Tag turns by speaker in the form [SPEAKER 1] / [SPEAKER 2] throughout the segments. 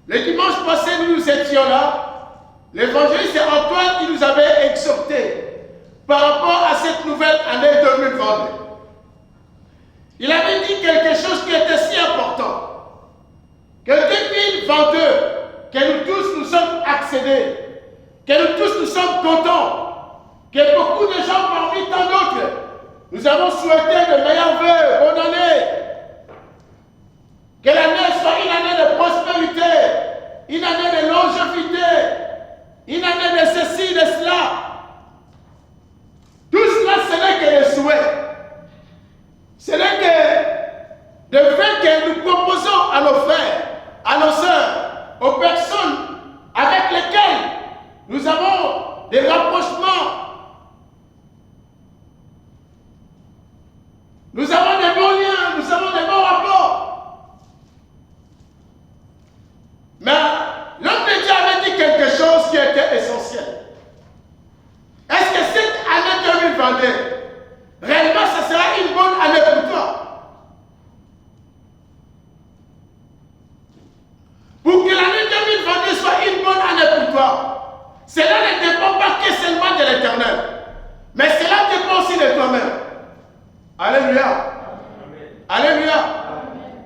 [SPEAKER 1] Le dimanche passé, nous étions là. L'évangéliste Antoine, il nous avait exhorté par rapport à cette nouvelle année 2022. Il avait dit quelque chose qui était si important. Que 2022, que nous tous nous sommes accédés, que nous tous nous sommes contents, que beaucoup de gens parmi tant d'autres, nous avons souhaité de meilleurs vœux, bonne année. Que l'année soit une année de prospérité, une année de longévité, une année de ceci, de cela. Tout cela, ce n'est que des souhaits. Ce n'est que des vœux que nous proposons à nos frères, à nos sœurs, aux personnes avec lesquelles nous avons des rapprochements. Nous avons des bons liens, nous avons des bons rapports. Mais l'homme de Dieu avait dit quelque chose qui était essentiel. Est-ce que cette année 2022, réellement, ce sera une bonne année pour toi? Pour que l'année 2022 soit une bonne année pour toi, cela ne dépend pas que seulement de l'Éternel, mais cela dépend aussi de toi-même. Alléluia. Amen. Alléluia. Amen.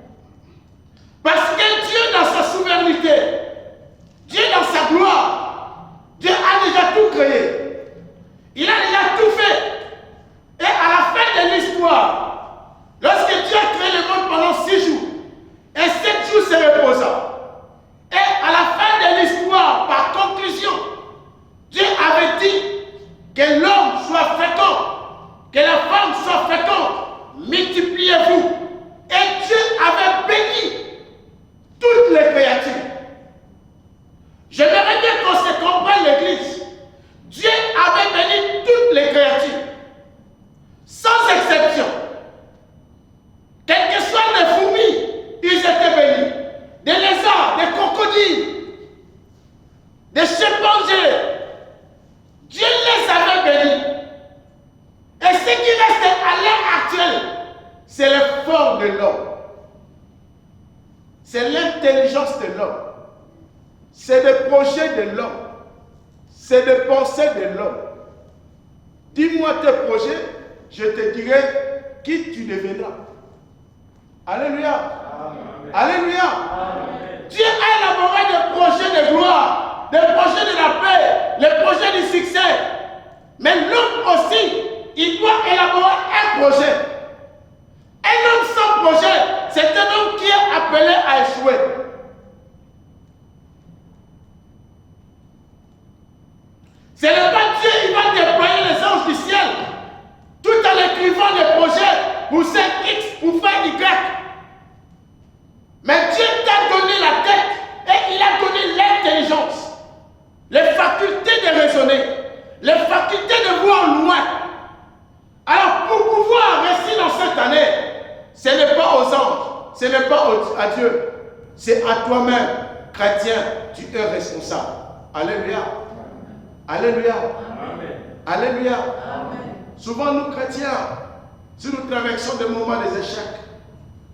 [SPEAKER 1] Parce que Dieu, dans sa souveraineté, Dieu, dans sa gloire, Dieu a déjà tout créé. Il a déjà tout fait. Et à la fin de l'histoire, lorsque Dieu a créé le monde pendant 6 jours, et 7 jours se reposa, et à la fin de l'histoire, par conclusion, Dieu avait dit que l'homme soit fécond, que la femme soit féconde, multipliez-vous. Et Dieu avait béni toutes les créatures. J'aimerais bien qu'on se comprenne l'Église. Dieu avait béni toutes les créatures, sans exception. Quelles que soient les fourmis, ils étaient bénis. Des lézards, des crocodiles, des chimpanzés. Dieu les avait bénis. Et ce qui reste à l'heure actuelle, c'est l'effort de l'homme. C'est l'intelligence de l'homme. C'est le projet de l'homme. C'est les pensées de l'homme. Dis-moi tes projets, je te dirai qui tu deviendras. Alléluia. Amen. Alléluia. Amen. Dieu a élaboré des projets de gloire, des projets de la paix, les projets du succès. Mais l'homme aussi, il doit élaborer un projet. Un homme sans projet, c'est un homme qui est appelé à échouer. Ce n'est pas Dieu qui va déployer les anges du ciel tout en écrivant des projets pour faire X, pour faire Y. Mais Dieu t'a donné la tête et il a donné l'intelligence, les facultés de raisonner, les facultés de voir loin. Alors pour pouvoir réussir dans cette année, ce n'est pas aux anges, ce n'est pas à Dieu, c'est à toi-même, chrétien, tu es responsable. Alléluia. Alléluia. Amen. Alléluia. Amen. Souvent nous chrétiens, si nous traversons des moments d'échec,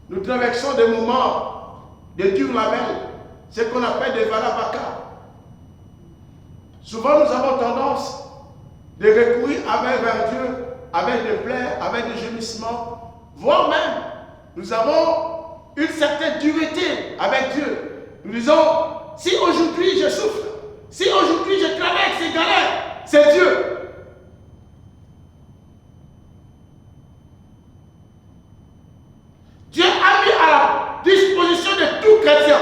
[SPEAKER 1] nous traversons des moments de durs labels, ce qu'on appelle des valabaka. Souvent nous avons tendance de recourir vers Dieu, avec des plaies, avec des gémissements, voire même nous avons une certaine dureté avec Dieu. Nous disons, si aujourd'hui je souffre, si aujourd'hui je traverse ces galères, c'est Dieu. Dieu a mis à la disposition de tout chrétien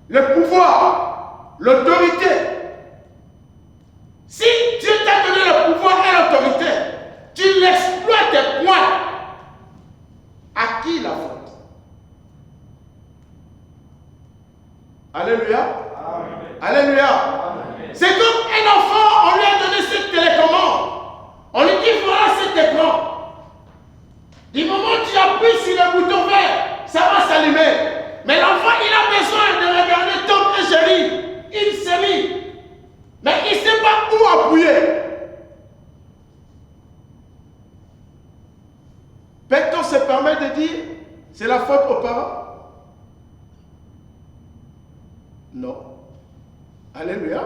[SPEAKER 1] le pouvoir, l'autorité. Si Dieu t'a donné le pouvoir et l'autorité, tu l'exploites tes points. À qui la faute? Alléluia. Amen. Alléluia. C'est comme un enfant, on lui a donné cette télécommande. On lui dit voilà cet écran. Du moment où tu appuies sur le bouton vert, ça va s'allumer. Mais l'enfant, il a besoin de regarder Tom et Jerry, une série. Mais il ne sait pas où appuyer. Peut-on se permettre de dire c'est la faute aux parents? Non. Alléluia.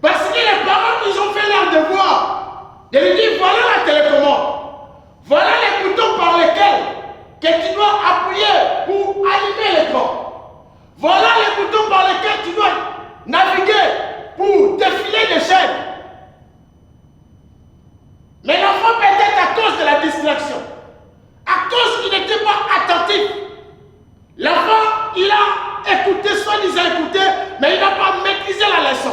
[SPEAKER 1] Parce que les parents, ils ont fait leur devoir. De lui dire, voilà la télécommande. Voilà les boutons par lesquels que tu dois appuyer pour allumer l'écran. Voilà les boutons par lesquels tu dois naviguer pour défiler des chaînes. Mais l'enfant, peut-être à cause de la distraction, à cause qu'il n'était pas attentif, l'enfant, il a écouté, soi-disant écouté, mais il n'a pas maîtrisé la leçon.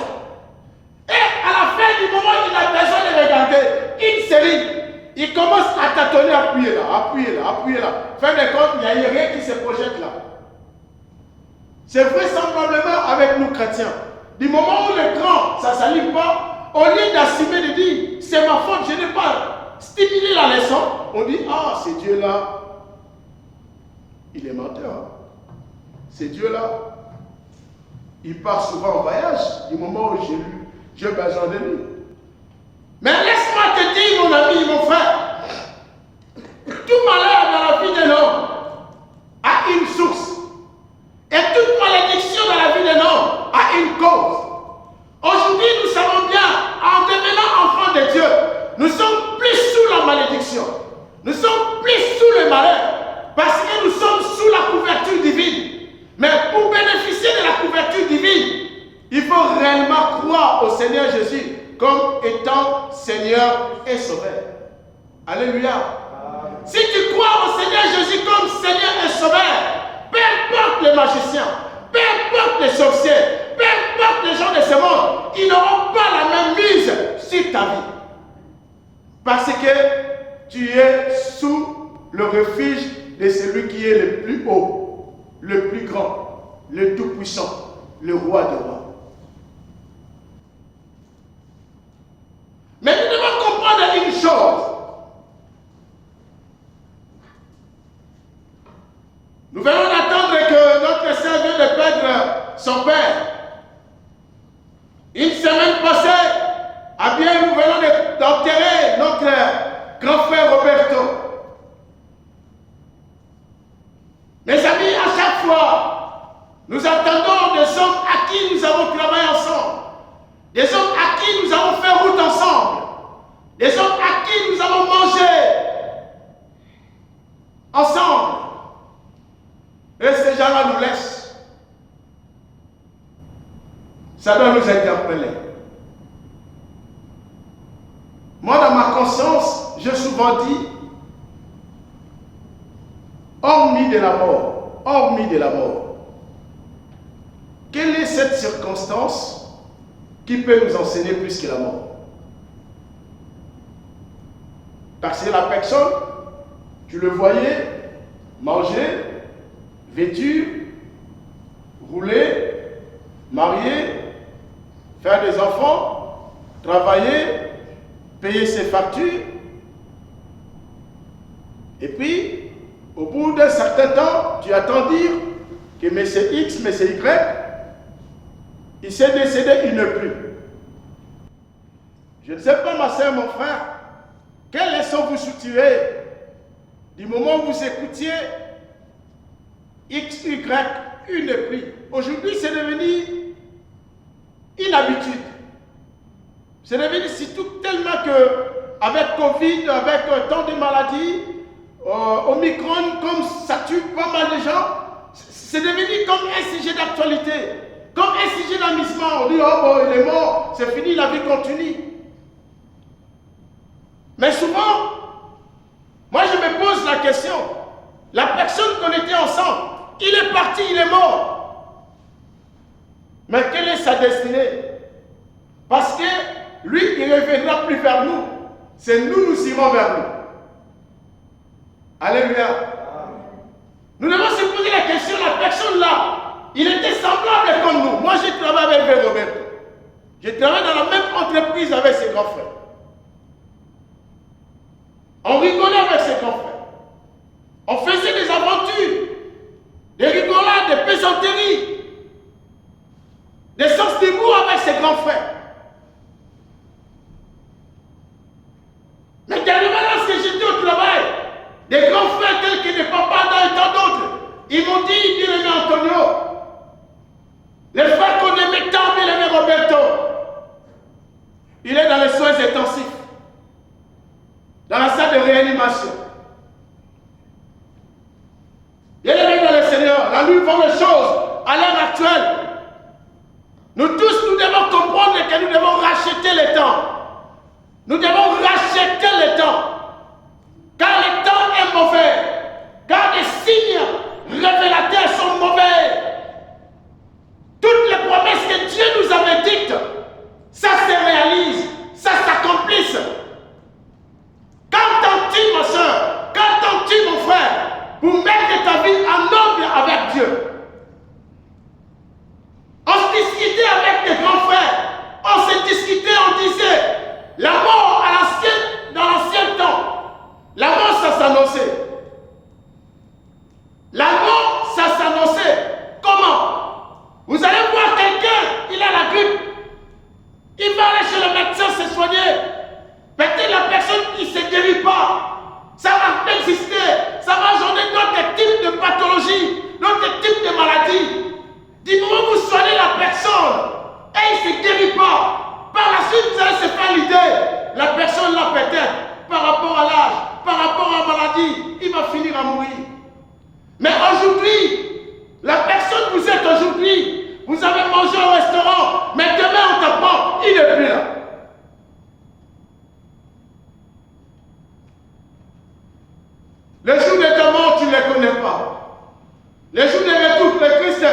[SPEAKER 1] Et à la fin du moment, il a besoin de regarder une série. Il commence à tâtonner, appuyer là, appuyer là, appuyer là. Fin de compte, il n'y a rien qui se projette là. C'est vraisemblablement avec nous chrétiens. Du moment où l'écran, ça ne s'allume pas, au lieu d'assumer de dire, c'est ma faute, je n'ai pas stimulé la leçon, on dit, ah, c'est Dieu là. Il est menteur. Hein? C'est Dieu là. Il part souvent en voyage, du moment où j'ai besoin de lui. Mais laisse-moi te dire, mon ami, mon frère, tout malheur dans la vie de l'homme a une source. Et toute malédiction dans la vie de l'homme a une cause. Aujourd'hui, nous savons bien, en devenant enfants de Dieu, nous sommes plus sous la malédiction. Nous sommes plus sous le malheur. Parce que nous sommes sous la couverture divine. Mais pour bénéficier de la couverture divine, il faut réellement croire au Seigneur Jésus comme étant Seigneur et Sauveur. Alléluia. Si tu crois au Seigneur Jésus comme Seigneur et Sauveur, peu importe les magiciens, peu importe les sorciers, peu importe les gens de ce monde, ils n'auront pas la même mise sur ta vie. Parce que tu es sous le refuge de celui qui est le plus haut, le plus grand, le tout-puissant, le roi des rois. Mais nous devons comprendre une chose. Nous venons d'attendre que notre sœur vient de perdre son père. Une semaine passée, à bien nous venons d'enterrer notre grand frère Roberto. Mes amis, à chaque fois, nous attendons des hommes à qui nous avons travaillé ensemble, des hommes à qui nous avons fait route ensemble, des hommes à qui nous avons mangé ensemble. Et ces gens-là nous laissent. Ça doit nous interpeller. Moi, dans ma conscience, j'ai souvent dit, hormis de la mort, quelle est cette circonstance qui peut nous enseigner plus que la mort? Parce que la personne, tu le voyais manger, vêtu, rouler, marier, faire des enfants, travailler, payer ses factures. Et puis, au bout d'un certain temps, tu attends dire que M. X, M. Y, il s'est décédé, il ne plus. Je ne sais pas, ma soeur, mon frère, quelle leçon vous soutirez du moment où vous écoutiez X, Y, il ne plus. Aujourd'hui, c'est devenu une habitude. C'est devenu surtout tellement que, avec Covid, avec tant de maladies, Omicron, comme ça tue pas mal de gens, c'est devenu comme un sujet d'actualité, comme un sujet d'amusement. On dit, oh bon, il est mort, c'est fini, la vie continue. Mais souvent, moi je me pose la question, la personne qu'on était ensemble, il est parti, il est mort. Mais quelle est sa destinée? Parce que lui, il ne reviendra plus vers nous. C'est nous, nous irons vers lui. Alléluia. Nous devons se poser la question, la personne là, il était semblable comme nous. Moi, j'ai travaillé avec Roberto. J'ai travaillé dans la même entreprise avec ses grands frères. On rigolait avec ses grands frères. On faisait des aventures, des rigolades, des plaisanteries, des sens d'humour avec ses grands frères. Mais dernièrement, lorsque j'étais au travail, des grands frères tels que des papas et tant d'autres, ils m'ont dit, bien-aimé Antonio, les intensifs, dans la salle de réanimation. Bien aimés dans le Seigneur, la lutte pour les choses à l'heure actuelle. Nous tous, nous devons comprendre que nous devons racheter le temps. Nous devons racheter le temps. Car le temps est mauvais. Car les signes révélateurs sont mauvais. Toutes les promesses que Dieu nous avait dites, ça se réalise, ça s'accomplisse. Qu'entends-tu, ma soeur? Qu'entends-tu, mon frère? Pour mettre ta vie en ordre avec Dieu. On se discutait avec les grands frères. On se discutait, on disait, la mort dans l'ancien temps, la mort, ça s'annonçait. La mort, ça s'annonçait. Comment? Vous allez voir quelqu'un, il a la grippe. Il va aller chez le médecin se soigner. Peut-être la personne, il ne se guérit pas. Ça va exister. Ça va donner d'autres types de pathologies, d'autres types de maladies. Du moment où vous soignez la personne et il ne se guérit pas, par la suite, vous allez se faire l'idée. La personne là, peut-être, par rapport à l'âge, par rapport à la maladie, il va finir à mourir. Mais aujourd'hui, la personne que vous êtes aujourd'hui, vous avez mangé au restaurant, mais demain on t'apprend, il n'est plus là. Les jours de ta mort, tu ne les connais pas. Les jours de retour, les Christ,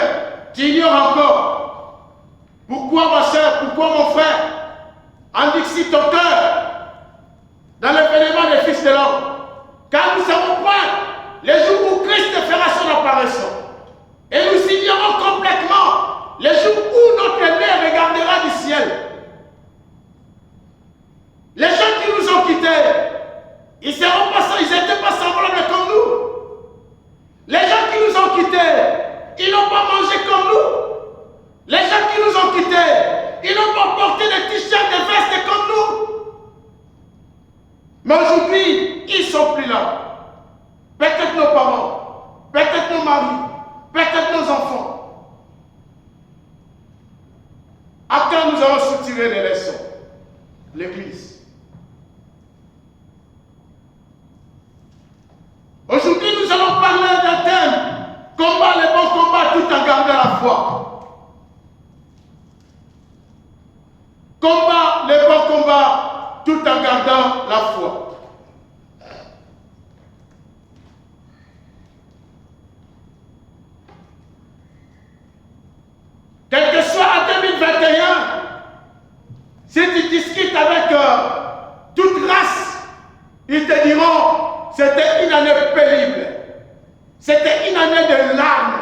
[SPEAKER 1] tu ignores encore. Pourquoi ma soeur, pourquoi mon frère, endurcis ton cœur dans l'événement des fils de l'homme. Car nous savons point les jours où Christ fera son apparition. Et nous ignorons complètement les jours où notre mère regardera du ciel. Les gens qui nous ont quittés, ils n'étaient pas semblables comme nous. Les gens qui nous ont quittés, ils n'ont pas mangé comme nous. Les gens qui nous ont quittés, ils n'ont pas porté des t-shirts, des vestes comme nous. Mais aujourd'hui, ils ne sont plus là. Peut-être nos parents, peut-être nos maris, peut-être nos enfants. À quand nous allons soutirer les leçons? L'Église. Aujourd'hui, nous allons parler d'un thème. Combat les bons combats tout en gardant la foi. Combat les bons combats tout en gardant la foi. Quel que soit en 2021, si tu discutes avec toute race, ils te diront c'était une année pénible. C'était une année de larmes.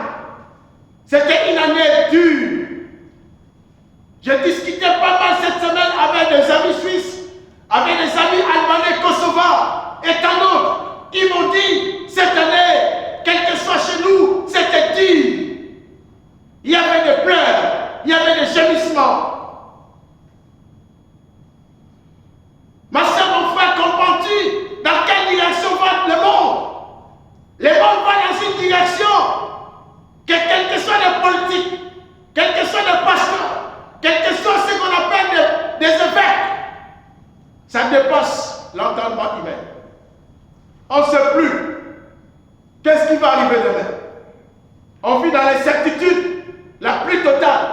[SPEAKER 1] C'était une année dure. J'ai discuté pas mal cette semaine avec des amis suisses, avec des amis albanais, kosovars et tant d'autres. Ils m'ont dit, cette année, quel que soit chez nous, c'était dur. Il y avait des pleurs, il y avait des gémissements. Ma soeur, mon frère, comprends-tu dans quelle direction va le monde? Le monde va dans une direction que quel que soit les politiques, quel que soit les pasteurs, quel que soit ce qu'on appelle des évêques, ça dépasse l'entendement humain. On ne sait plus qu'est-ce qui va arriver demain. On vit dans l'incertitude la plus totale.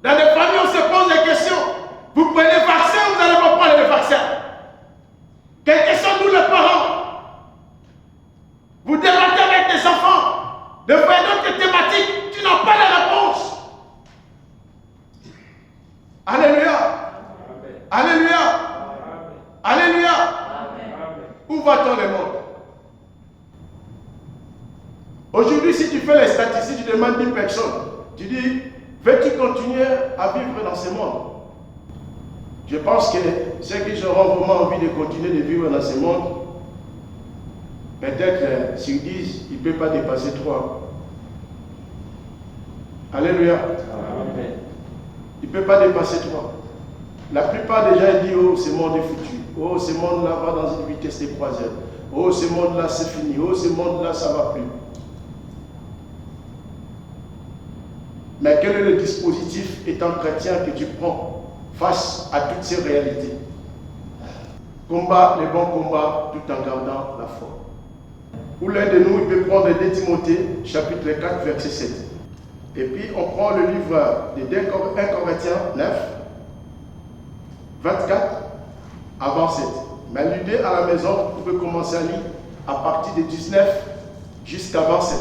[SPEAKER 1] Dans les familles, on se pose des questions. Vous prenez le vaccin, vous n'allez pas prendre le vaccin. Quels que sont nous les parents? Vous débattez avec des enfants. De faire d'autres thématiques, tu n'as pas la réponse. Alléluia. Alléluia. Alléluia. Où va-t-on le monde? Aujourd'hui, si tu fais les statistiques, tu demandes 10 personnes. Tu dis, veux-tu continuer à vivre dans ce monde? Je pense que ceux qui auront vraiment envie de continuer de vivre dans ce monde, peut-être sur 10, il ne peut pas dépasser 3. Alléluia. Amen. Il ne peut pas dépasser 3. La plupart des gens disent, oh, ce monde est foutu. Oh, ce monde-là va dans une vitesse de croisière. Oh, ce monde-là, c'est fini. Oh, ce monde-là, ça ne va plus. Mais quel est le dispositif étant chrétien que tu prends face à toutes ces réalités? Combat les bons combats tout en gardant la foi. Ou l'un de nous, il peut prendre 2 Timothée, chapitre 4, verset 7. Et puis on prend le livre de 1 Corinthiens 9, 24 à 27. Mais l'idée à la maison, vous pouvez commencer à lire à partir de 19 jusqu'à 27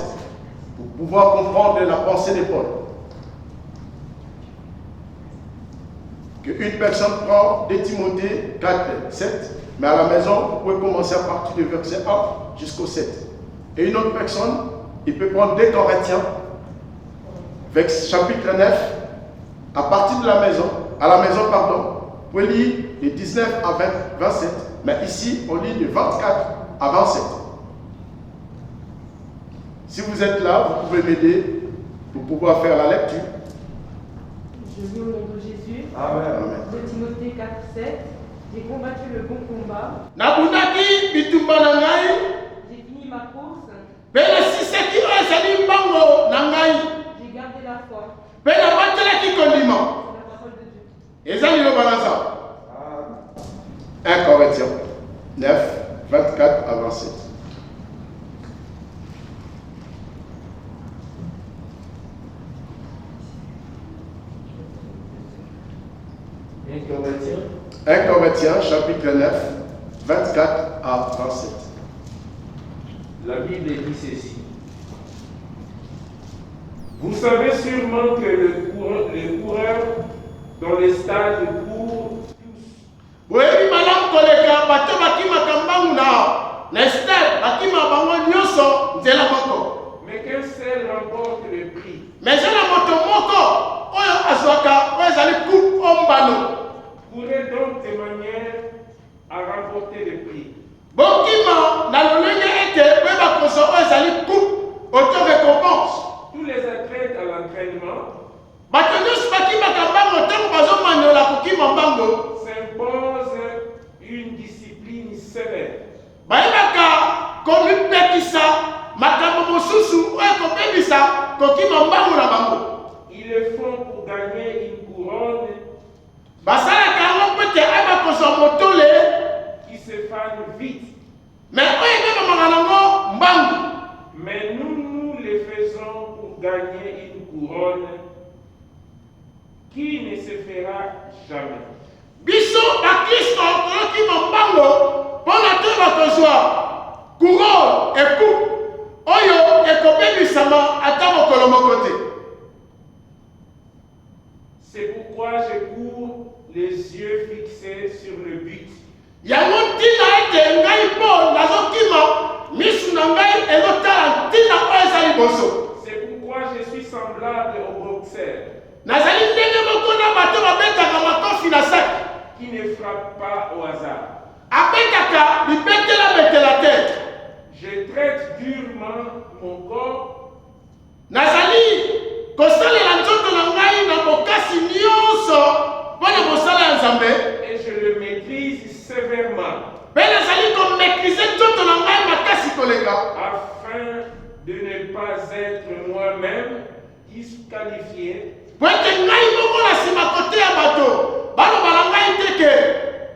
[SPEAKER 1] pour pouvoir comprendre la pensée de Paul. Qu'une personne prend 2 Timothée 4, 7, mais à la maison, vous pouvez commencer à partir du verset 1 jusqu'au 7. Et une autre personne, il peut prendre 2 Corinthiens, chapitre 9, à partir de la maison, vous pouvez lire de 19 à 27, mais ici, on lit de 24 à 27. Si vous êtes là, vous pouvez m'aider pour pouvoir faire la lecture.
[SPEAKER 2] Je vis au nom de Jésus.
[SPEAKER 1] Amen.
[SPEAKER 2] 2 Timothée 4, 7. J'ai combattu le bon combat. J'ai fini ma course. J'ai gardé la foi. C'est la parole de Dieu.
[SPEAKER 1] 1 Corinthiens 9, 24 à 27.
[SPEAKER 3] Corinthiens.
[SPEAKER 1] 1 Corinthiens, chapitre 9, 24 à 27.
[SPEAKER 3] La Bible dit ceci. Vous savez sûrement que les coureurs dans les stades courent tous.
[SPEAKER 1] Oui, madame Koleka, bato bakima kambangu na le stade bakima bango nyoso nzela moko.
[SPEAKER 3] Mais qu'un seul remporte le prix.
[SPEAKER 1] Mais j'ai la moto moko oyo azwaka oyo ezali coupe ombalo.
[SPEAKER 3] Courez donc de manière à remporter le prix.
[SPEAKER 1] Bokima na lolenge ete pe bakoso oyo ezali coupe auto récompense.
[SPEAKER 3] Tous les athlètes à l'entraînement
[SPEAKER 1] bato nyonso bakimaka mbango ntango bazomanyola kokima mbango
[SPEAKER 3] s'impose une discipline sévère.
[SPEAKER 1] bayebaka komipekisa makambo mosusu oyo ekobebisa kokima mbango na bango.
[SPEAKER 3] Ils le font pour gagner une couronne
[SPEAKER 1] basalaka yango pete aye bakozwa motole
[SPEAKER 3] qui se fane vite.
[SPEAKER 1] me oyo ebebamaka nango mbangu.
[SPEAKER 3] Mais nous le faisons pour gagner une couronne qui ne se fera jamais.
[SPEAKER 1] Biso bakristo tolokima mbango mpona toyeba kozwa couronne ekupe oyo ekobebisama ata mokolo moko te.
[SPEAKER 3] C'est pourquoi je cours les yeux fixés sur le but.
[SPEAKER 1] yango ntina ete ngai mpo nazokima misu na ngai ezotala ntina oyo eza liboso.
[SPEAKER 3] C'est pourquoi je suis semblable au boxeur
[SPEAKER 1] nazali ndenge moko na bato babetaka makofi na saki
[SPEAKER 3] qui ne frappe pas au hasard.
[SPEAKER 1] abetaka bibetela betela te.
[SPEAKER 3] Je traite durement mon corps
[SPEAKER 1] nazali kosalela nzoto na ngai na bokasi nyonso mpo na mosala ya nzambe
[SPEAKER 3] et je le maîtrise sévèrement
[SPEAKER 1] mpe nazali komekrize nzoto na ngai makasi koleka
[SPEAKER 3] afin de ne pas être moi-même disqualifié
[SPEAKER 1] po ete ngai moko na nsima kote ya bato baloba na ngai teke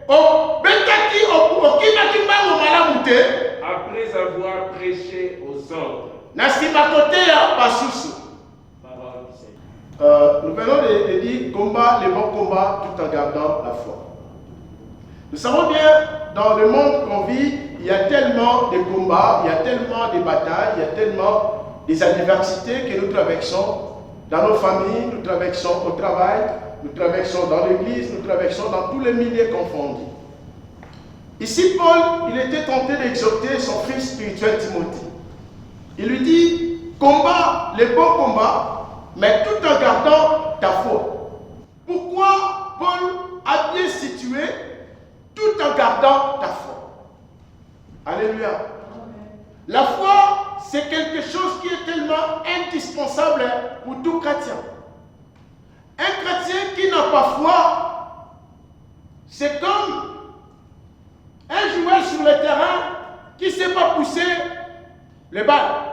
[SPEAKER 1] obetaki okimaki mbango malamu te
[SPEAKER 3] après avoir prêché aux autres.
[SPEAKER 1] na nsima kote ya basusu.
[SPEAKER 3] Parole du Seigneur.
[SPEAKER 1] Nous venons de dire combat, les bons combats tout en gardant la foi. Nous savons bien, dans le monde qu'on vit, il y a tellement de combats, il y a tellement de batailles, il y a tellement des adversités que nous traversons dans nos familles, nous traversons au travail, nous traversons dans l'église, nous traversons dans tous les milieux confondus. Ici, Paul, il était tenté d'exhorter son fils spirituel Timothée. Il lui dit, combat les bons combats, mais tout en gardant ta foi. Pourquoi Paul a bien situé tout en gardant ta foi? Alléluia. Amen. La foi, c'est quelque chose qui est tellement indispensable pour tout chrétien. Un chrétien qui n'a pas foi, c'est comme un joueur sur le terrain qui ne sait pas pousser les balles.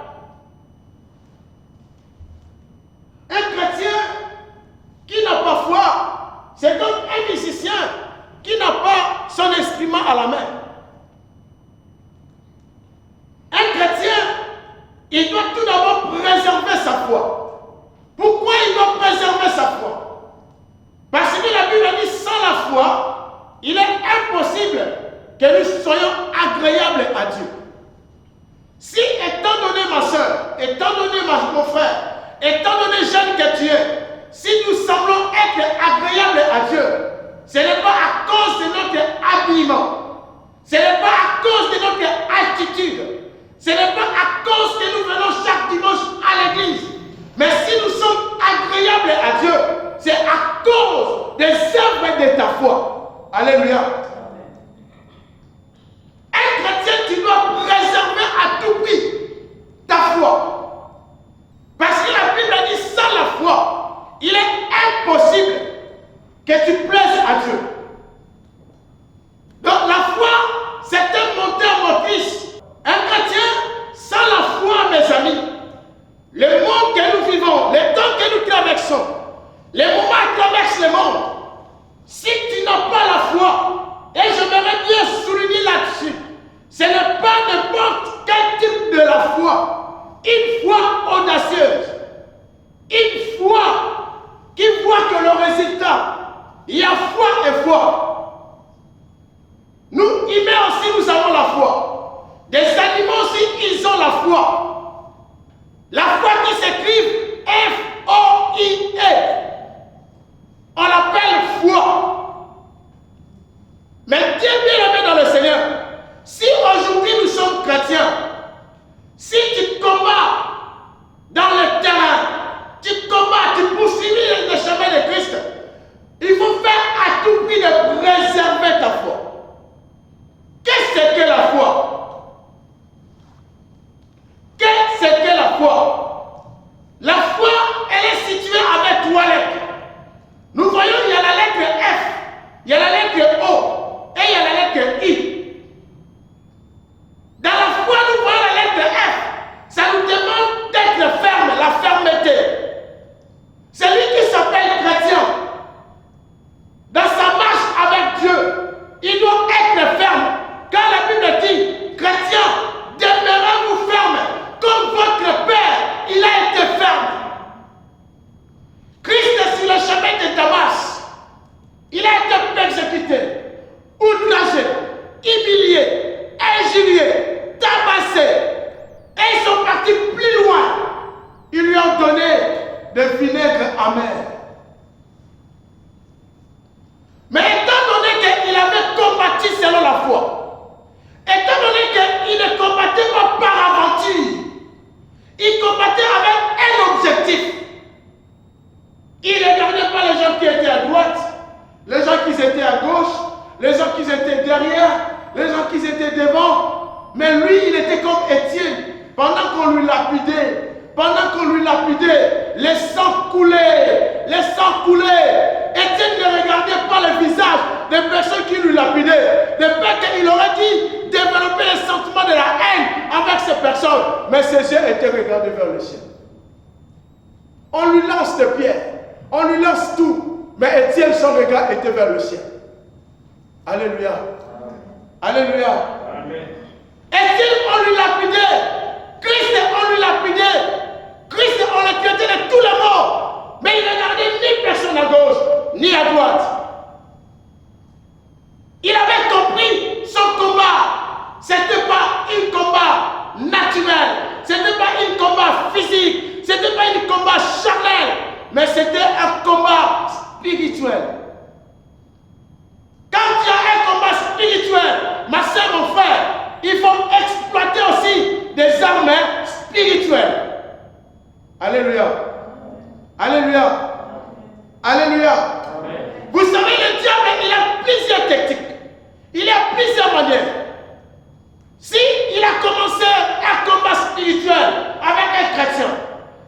[SPEAKER 1] Un chrétien mon frère, étant donné jeune que tu es, si nous semblons être agréables à Dieu, ce n'est pas à cause de notre habillement, ce n'est pas à cause de notre attitude, ce n'est pas à cause que nous venons chaque dimanche à l'église, mais si nous sommes agréables à Dieu, c'est à cause des œuvres de ta foi. Alléluia. Un chrétien, tu dois préserver à tout prix ta foi. Parce que la Bible dit, sans la foi, il est impossible que tu plaises à Dieu. Donc la foi, c'est un moteur motrice. Un chrétien, sans la foi, mes amis, le monde que nous vivons, les temps que nous traversons, les moments qui traversent le monde, si tu n'as pas la foi, et j'aimerais bien souligner là-dessus, ce n'est pas n'importe quel type de la foi, une foi audacieuse, une foi qui voit que le résultat, il y a foi et foi. Nous, humains aussi, nous avons la foi. Des animaux aussi, ils ont la foi. La foi qui s'écrit F-O-I-E. On l'appelle foi. Mais Dieu bien-aimé dans le Seigneur, si aujourd'hui nous sommes chrétiens, si tu combats dans le terrain, tu combats, tu poursuivis le chemin de Christ, il faut faire à tout prix de préserver ta foi. Qu'est-ce que la foi? Qu'est-ce que la foi? La foi, elle est située avec trois lettres. Nous voyons, il y a la lettre F, il y a la lettre O et il y a la lettre I. Dans la foi, nous voyons la lettre F. Ça nous demande d'être ferme, la fermeté. Celui qui s'appelle chrétien, dans sa marche avec Dieu, il doit être ferme. Quand la Bible dit, chrétien, demeurez-vous ferme, comme votre Père, il a été ferme. Christ sur le chemin de Damas, il a été persécuté, outragé, humilié, injurié, tabassé. Et ils sont partis plus loin. Ils lui ont donné de vinaigre amer. Mais étant donné qu'il avait combattu selon la foi, étant donné qu'il ne combattait pas par aventure, il combattait avec un objectif. Il ne regardait pas les gens qui étaient à droite, les gens qui étaient à gauche, les gens qui étaient derrière, les gens qui étaient devant. Mais lui, il était comme Étienne. Pendant qu'on lui lapidait, les sangs coulaient, Étienne ne regardait pas le visage des personnes qui lui lapidaient. De peur qu'il aurait dit développer le sentiment de la haine avec ces personnes. Mais ses yeux étaient regardés vers le ciel. On lui lance des pierres, on lui lance tout. Mais Étienne, son regard était vers le ciel. Alléluia. Alléluia. Amen. Étienne, on lui lapidait. Christ, on lui lapidait. Christ, on le traitait de tous les morts. Mais il ne regardait ni personne à gauche, ni à droite. Il avait compris son combat. Ce n'était pas un combat naturel. Ce n'était pas un combat physique. Ce n'était pas un combat charnel. Mais c'était un combat spirituel. Quand il y a un combat spirituel, ma soeur, mon frère, il faut exploiter aussi des armes spirituelles. Alléluia. Alléluia. Alléluia. Amen. Vous savez, le diable, il a plusieurs techniques. Il a plusieurs manières. Si il a commencé un combat spirituel avec un chrétien,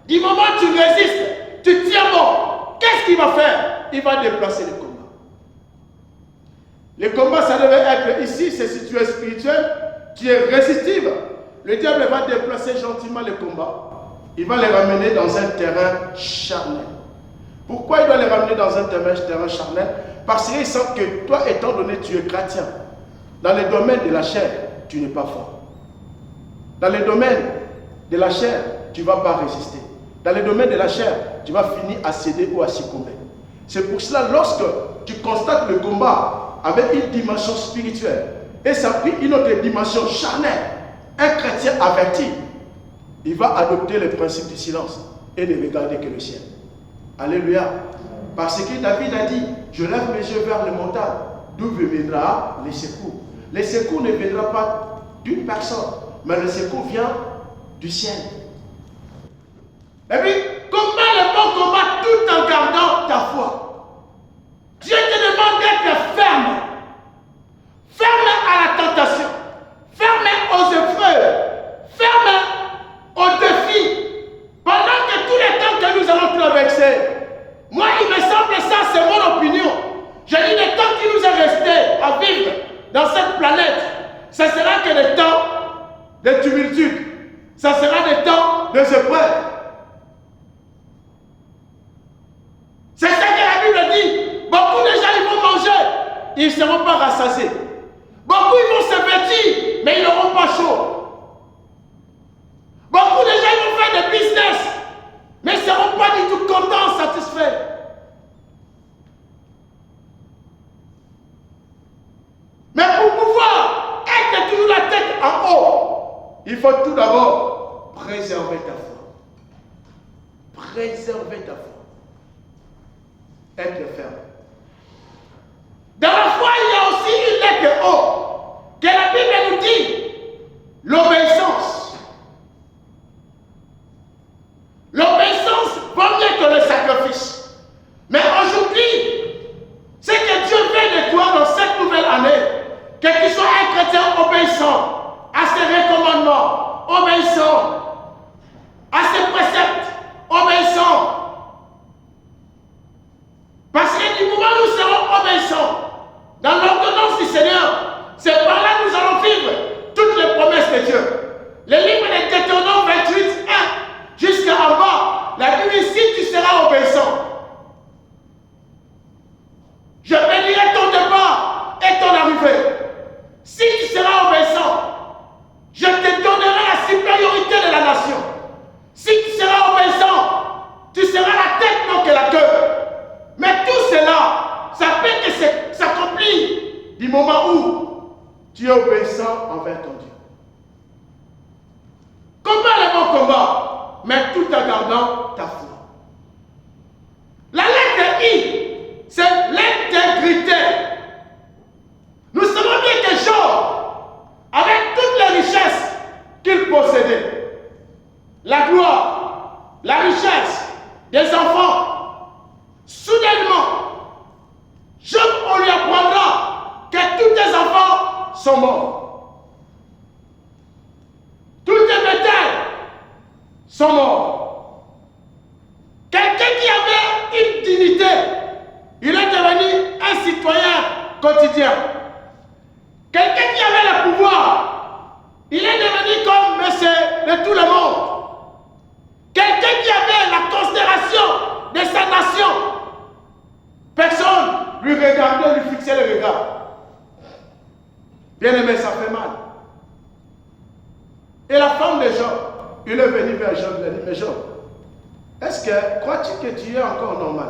[SPEAKER 1] du moment où tu résistes, tu tiens bon, qu'est-ce qu'il va faire? Il va déplacer le combat. Le combat, ça devait être ici, c'est situé spirituel, qui est résistive. Le diable va déplacer gentiment le combat. Il va les ramener dans un terrain charnel. Pourquoi il doit les ramener dans un terrain charnel? Parce qu'il sent que toi, étant donné que tu es chrétien, dans le domaine de la chair, tu n'es pas fort. Dans le domaine de la chair, tu ne vas pas résister. Dans le domaine de la chair, tu vas finir à céder ou à succomber. C'est pour cela, lorsque tu constates le combat avec une dimension spirituelle, et ça prit une autre dimension charnelle, un chrétien averti il va adopter le principe du silence et ne regarder que le ciel. Alléluia. Parce que David a dit, je lève mes yeux vers les montagnes, d'où viendra les secours. Les secours ne viendront pas d'une personne, mais le secours vient du ciel. Et puis, combat le bon combat tout en gardant ta foi. Dieu te demande d'être ferme. Ferme à la tentation. Ferme aux épreuves. Ferme aux défis. Pendant que tous les temps que nous allons traverser, moi, il me semble ça, c'est mon opinion. Je dis le temps qui nous est resté à vivre dans cette planète, ce sera que des temps de tumultude. Ce sera des temps de épreuves. C'est ça que la Bible dit. Beaucoup de gens, ils vont manger, ils ne seront pas rassasiés. Beaucoup, ils vont se vêtir, mais ils n'auront pas chaud. Beaucoup de gens, ils vont faire des business, mais ils ne seront pas du tout contents, satisfaits. Mais pour pouvoir être toujours la tête en haut, il faut tout d'abord préserver ta foi. Préserver ta foi. Être ferme. Dans la foi, il y a aussi une lettre O que la Bible nous dit, l'obéissance. L'obéissance vaut mieux que le sacrifice. Mais aujourd'hui, ce que Dieu veut de toi dans cette nouvelle année, que tu sois un chrétien obéissant à ses recommandements, obéissant à ses préceptes, obéissant. Parce que du moment où nous serons obéissants dans l'ordonnance du Seigneur, c'est par là que nous allons vivre toutes les promesses de Dieu. Le livre de Deutéronome 28, 1 jusqu'à en bas, la Bible dit, si tu seras obéissant, je bénirai ton départ et ton arrivée. Si tu seras obéissant, je te donnerai la supériorité de la nation. Si tu seras obéissant, tu seras la tête, non que la queue. Mais tout cela, ça peut que s'accomplir du moment où tu es obéissant envers ton Dieu. Combat le bon combat, mais tout en gardant ta foi. La lettre I, c'est l'intégrité. Nous savons bien que Job, avec toutes les richesses qu'il possédait, la gloire, la richesse, des enfants, soudainement, Job, on lui apprendra que tous tes enfants sont morts. Tous tes bétails sont morts. Quelqu'un qui avait une dignité, il est devenu un citoyen quotidien. Quelqu'un qui avait le pouvoir, il est devenu comme monsieur de tout le monde. Quelqu'un qui avait la considération de sa nation, personne lui regardait, lui fixait le regard. Bien aimé, ça fait mal. Et la femme de Job, il est venu vers Job, il a dit, mais Job, est-ce que, crois-tu que tu es encore normal?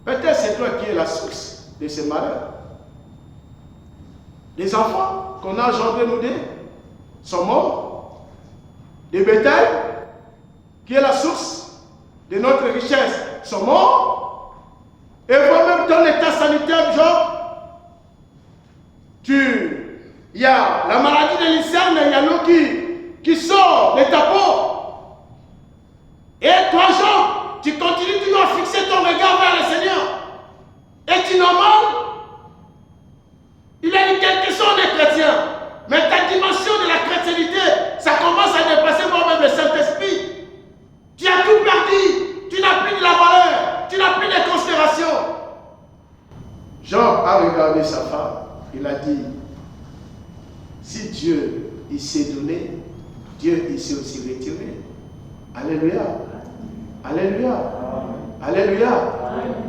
[SPEAKER 1] Peut-être c'est toi qui es la source de ces malheurs. Les enfants qu'on a engendrés nous deux sont morts. Les bétails, qui est la source de notre richesse, sont morts. Et toi-même, ton état sanitaire, Job, il y a la maladie de l'Icerne, il y a l'eau qui sort de ta peau. Et toi, Job, tu continues toujours à fixer ton regard vers le Seigneur. Es-tu normal? Il a dit quelque chose des chrétiens. Mais ta dimension de la chrétienté, ça commence à dépasser moi-même le Saint-Esprit. Tu as tout perdu. Tu n'as plus de la valeur. Tu n'as plus de considération. Job a regardé sa femme. Il a dit, si Dieu il s'est donné, Dieu il s'est aussi retiré. Alléluia. Alléluia. Alléluia.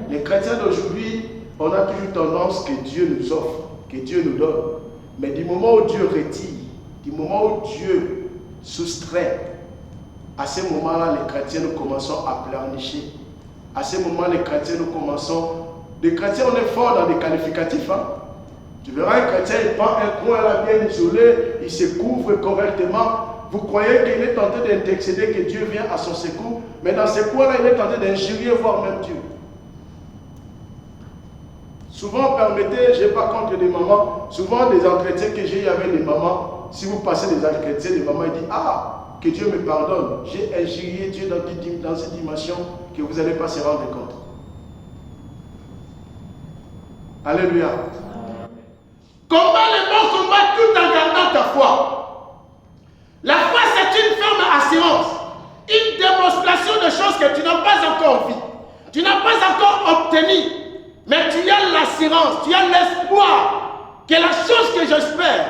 [SPEAKER 1] Les chrétiens d'aujourd'hui, on a toujours tendance que Dieu nous offre, que Dieu nous donne. Mais du moment où Dieu retire, du moment où Dieu soustrait, à ce moment-là, les chrétiens, nous commençons à pleurnicher. À ce moment, les chrétiens, nous commençons... Les chrétiens, on est fort dans des qualificatifs. Hein? Tu verras un chrétien, il prend un coin là bien isolé, il se couvre correctement. vous croyez qu'il est tenté d'intercéder, que Dieu vient à son secours, mais dans ce coin-là, il est tenté d'injurier, voire même Dieu. Souvent, permettez, je n'ai pas contre des mamans, souvent des entretiens que j'ai eu avec des mamans, si vous passez des entretiens, des mamans, ils disent, ah, que Dieu me pardonne, j'ai injurié Dieu dans cette dimension que vous n'allez pas se rendre compte. Alléluia. Combat le bon combat tout en gardant ta foi. La foi, c'est une ferme assurance, une démonstration de choses que tu n'as pas encore vues, tu n'as pas encore obtenues, mais tu as l'assurance, tu as l'espoir que la chose que j'espère,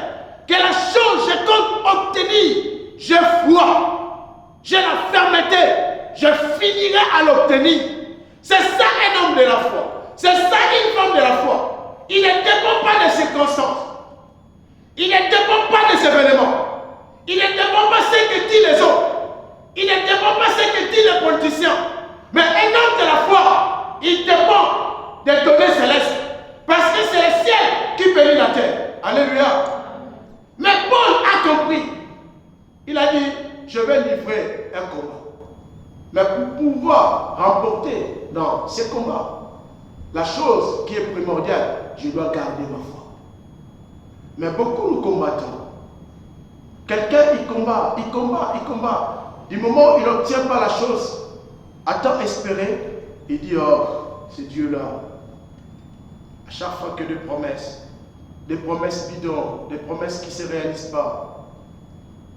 [SPEAKER 1] que la chose que je compte obtenir, je vois, j'ai la fermeté, je finirai à l'obtenir. C'est ça un homme de la foi. C'est ça une femme de la foi. Il ne dépend pas des circonstances. Il ne dépend pas des événements. Il ne dépend pas ce que disent les autres. Il ne dépend pas ce que disent les politiciens. Mais un homme de la foi, il dépend des données célestes. Parce que c'est le ciel qui bénit la terre. Alléluia. Mais Paul a compris. Il a dit, je vais livrer un combat. Mais pour pouvoir remporter dans ce combat, la chose qui est primordiale, je dois garder ma foi. Mais beaucoup nous combattons. Quelqu'un, il combat. Du moment où il n'obtient pas la chose, à temps espéré, il dit, oh, c'est Dieu-là. À chaque fois que des promesses bidons, des promesses qui ne se réalisent pas.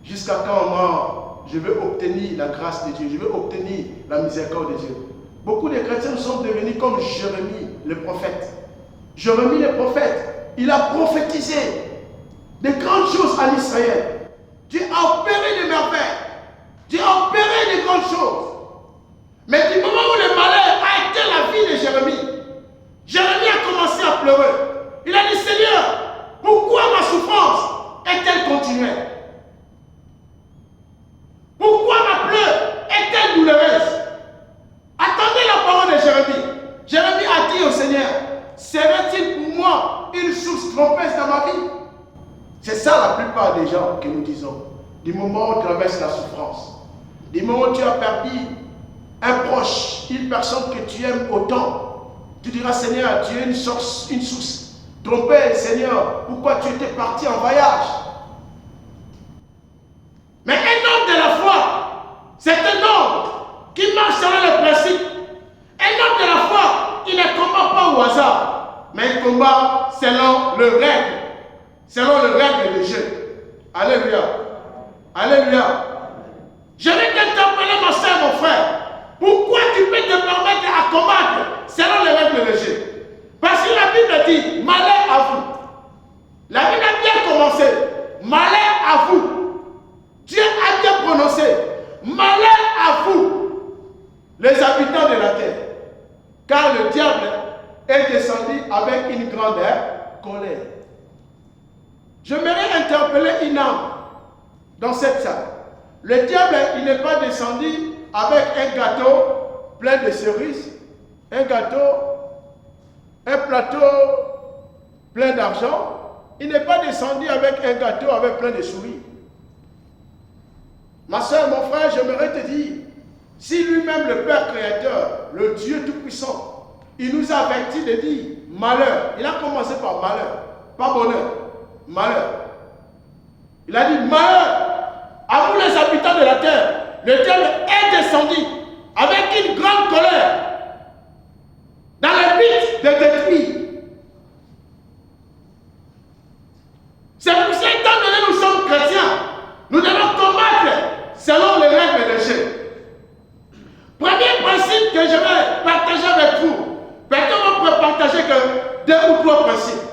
[SPEAKER 1] Jusqu'à quand moi, je veux obtenir la grâce de Dieu, je veux obtenir la miséricorde de Dieu. Beaucoup de chrétiens sont devenus comme Jérémie, le prophète. Jérémie, le prophète, il a prophétisé de grandes choses en Israël. Dieu a opéré des merveilles. Dieu a opéré de grandes choses. Mais du moment où le malheur a été la vie de Jérémie, Jérémie a commencé à pleurer. Il a dit, Seigneur, pourquoi ma souffrance est-elle continuelle? Pourquoi ma pleure est-elle douloureuse? Attendez la parole de Jérémie. Jérémie a dit au Seigneur, serait-il pour moi une source trompeuse dans ma vie? C'est ça la plupart des gens que nous disons. Du moment où tu traverses la souffrance, du moment où tu as perdu un proche, une personne que tu aimes autant, tu diras, Seigneur, tu es une source trompeuse, Seigneur, pourquoi tu étais parti en voyage? Mais un homme de la foi, c'est un homme qui marche selon le principe. Un homme de la foi, il ne combat pas au hasard, mais il combat selon le règle de jeu. Alléluia. Alléluia. Je vais t'interpeller, ma soeur, mon frère. Pourquoi tu peux te permettre à combattre selon les règles de jeu? Parce que la Bible dit, malheur à vous. La Bible a bien commencé. Malheur à vous. Dieu a bien prononcé. Malheur à vous, les habitants de la terre. Car le diable est descendu avec une grande colère. J'aimerais interpeller une âme dans cette salle. Le diable, il n'est pas descendu avec un gâteau plein de cerises, un plateau plein d'argent. Il n'est pas descendu avec un gâteau avec plein de souris. Ma soeur, mon frère, j'aimerais te dire, si lui-même, le Père Créateur, le Dieu Tout-Puissant, il nous a averti de dire malheur. Il a commencé par malheur, pas bonheur, malheur. Il a dit malheur à vous les habitants de la terre. Le diable est descendu avec une grande colère dans le but de détruire. C'est pour ça que étant donné nous sommes chrétiens, nous devons combattre selon les règles de jeu. Premier principe que je vais partager avec vous. Peut-être on peut partager que 2 ou 3 principes.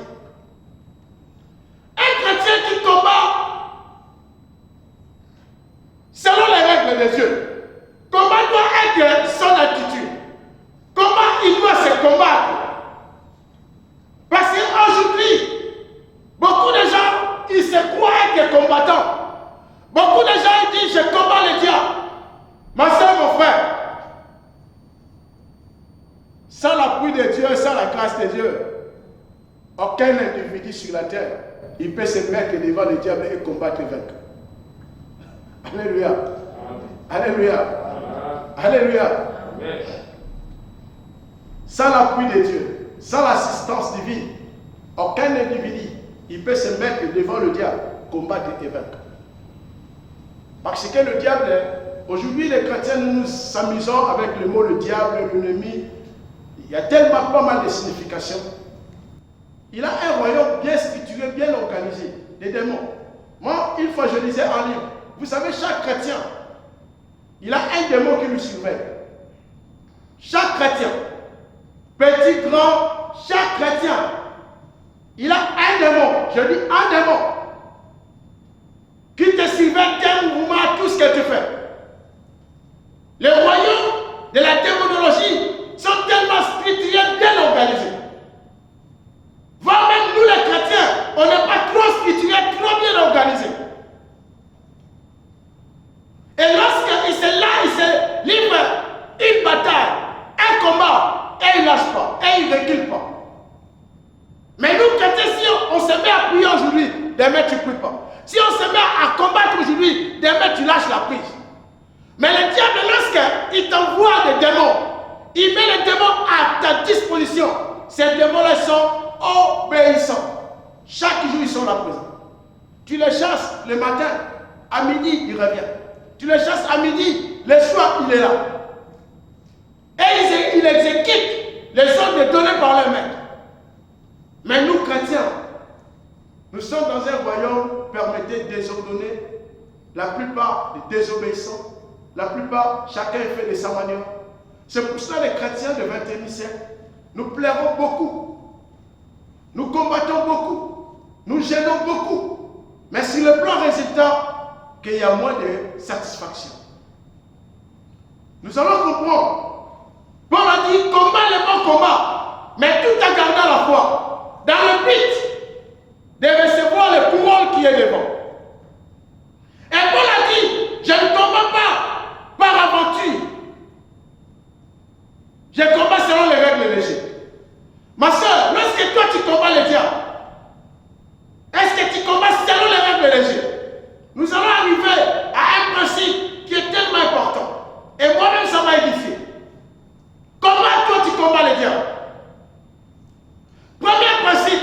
[SPEAKER 1] Un chrétien qui combat selon les règles de Dieu. Comment doit être son attitude? Comment il doit se combattre? Parce qu'aujourd'hui, beaucoup de gens, ils se croient être combattants. Beaucoup de gens disent, je combats le diable. Ma soeur, mon frère, sans l'appui de Dieu, sans la grâce de Dieu, aucun individu sur la terre, il peut se mettre devant le diable et combattre et vaincre. Alléluia. Alléluia. Alléluia. Sans l'appui de Dieu, sans l'assistance divine, aucun individu il peut se mettre devant le diable, combattre et vaincre. Parce que le diable, aujourd'hui les chrétiens, nous nous amusons avec le mot le diable, l'ennemi. Il y a tellement pas mal de significations. Il a un royaume bien structuré, bien organisé, des démons. Moi, une fois je lisais un livre, vous savez, chaque chrétien, il a un démon qui lui surveille. Chaque chrétien, petit, grand, chaque chrétien, il a un démon, je dis un démon, qui te surveille tel mouvement à tout ce que tu fais. Les royaumes de la démonologie sont tellement spirituels, bien organisés. Voire même nous les chrétiens, on n'est pas trop spirituels, trop bien organisés. Et lorsqu'il se là, il se livre une bataille, un combat, et il ne lâche pas, et il ne recule pas. Mais nous, chrétiens, si on se met à prier aujourd'hui, demain tu ne pries pas. Si on se met à combattre aujourd'hui, demain tu lâches la prise. Mais le diable, lorsqu'il t'envoie des démons, il met les démons à ta disposition. Ces démons-là sont obéissants. Chaque jour, ils sont là présents. Tu les chasses le matin, à midi, il revient. Tu les chasses à midi, le soir, il est là. Et il exécute les ordres donnés par leur maître. Mais nous, chrétiens, nous sommes dans un royaume, permettez, désordonné. La plupart des désobéissants, la plupart, chacun fait de sa manière. C'est pour cela que les chrétiens du XXIe siècle, nous plairons beaucoup. Nous combattons beaucoup. Nous gênons beaucoup. Mais sur le plan résultat, qu'il y a moins de satisfaction. Nous allons comprendre. Paul a dit, combat le bon combat, mais tout en gardant la foi, dans le but de recevoir le couronne qui est devant. Et Paul a dit, je ne combats pas par aventure. Je combats selon les règles légères. Ma soeur, lorsque toi tu combats le diable, est-ce que tu combats selon les règles légères? Nous allons arriver à un principe qui est tellement important. Et moi-même, ça m'a édifié. Comment toi tu combats le diable? Premier principe,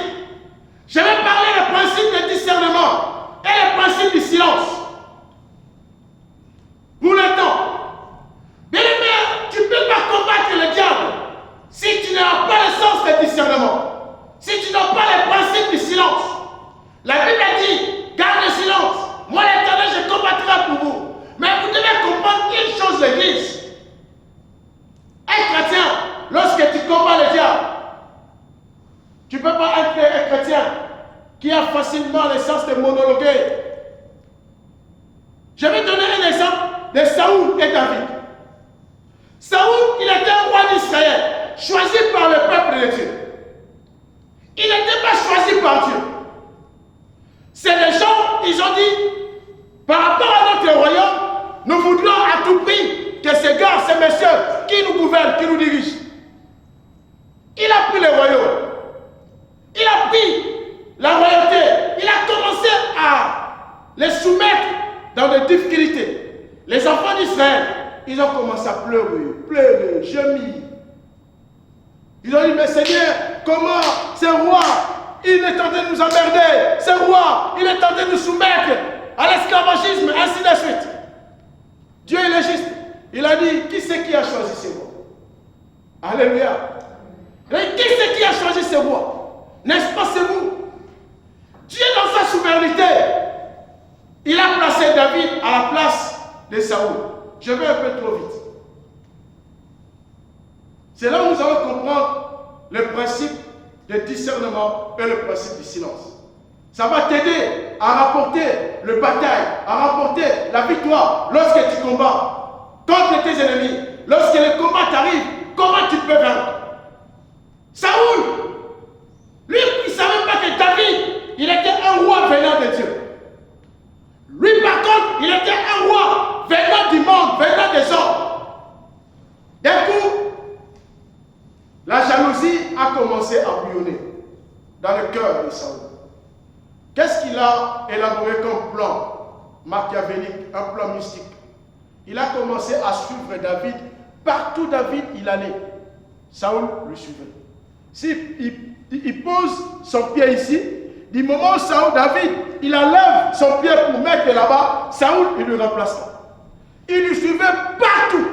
[SPEAKER 1] je vais parler du principe de discernement et le principe du silence. Pour le temps. Bien aimé, tu ne peux pas combattre le diable si tu n'as pas le sens de discernement. Si tu n'as pas le principe du silence. La Bible a dit, garde le silence. Moi, l'Éternel, je combattrai pour vous. Mais vous devez comprendre une chose, l'Église. Un chrétien, lorsque tu combats le diable, tu ne peux pas être un chrétien qui a facilement le sens de monologuer. Je vais donner un exemple de Saoul et David. Saoul, il était un roi d'Israël, choisi par le peuple de Dieu. Il n'était pas choisi par Dieu. C'est les gens, ils ont dit, par rapport à notre royaume, nous voudrons à tout prix que ces gars, ces messieurs qui nous gouvernent, qui nous dirigent. Il a pris le royaume. Il a pris la royauté. Il a commencé à les soumettre dans des difficultés. Les enfants d'Israël, ils ont commencé à pleurer, gémir. Ils ont dit, mais Seigneur, comment ce roi, il est en train de nous emmerder. Ce roi, il est en train de nous soumettre à l'esclavagisme, ainsi de suite. Dieu, il est juste. Il a dit, qui c'est qui a choisi ce roi? Alléluia. Et qui c'est qui a choisi ce roi? N'est-ce pas, c'est vous? Dieu, dans sa souveraineté, il a placé David à la place de Saoul. Je vais un peu trop vite. C'est là où nous allons comprendre le principe de discernement et le principe du silence. Ça va t'aider à rapporter le bataille, à rapporter la victoire lorsque tu combats contre tes ennemis. Lorsque le combat t'arrive, comment tu peux vaincre? Saoul, lui, il ne savait pas que David, il était un roi venant de Dieu. Lui, par contre, il était un roi venant du monde, venant des hommes. D'un coup, la jalousie a commencé à bouillonner dans le cœur de Saoul. Qu'est-ce qu'il a élaboré comme plan machiavélique, un plan mystique. Il a commencé à suivre David. Partout David, il allait. Saoul le suivait. Il pose son pied ici, du moment où Saoul, David, il enlève son pied pour mettre là-bas, Saoul, il le remplace là. Il le suivait partout.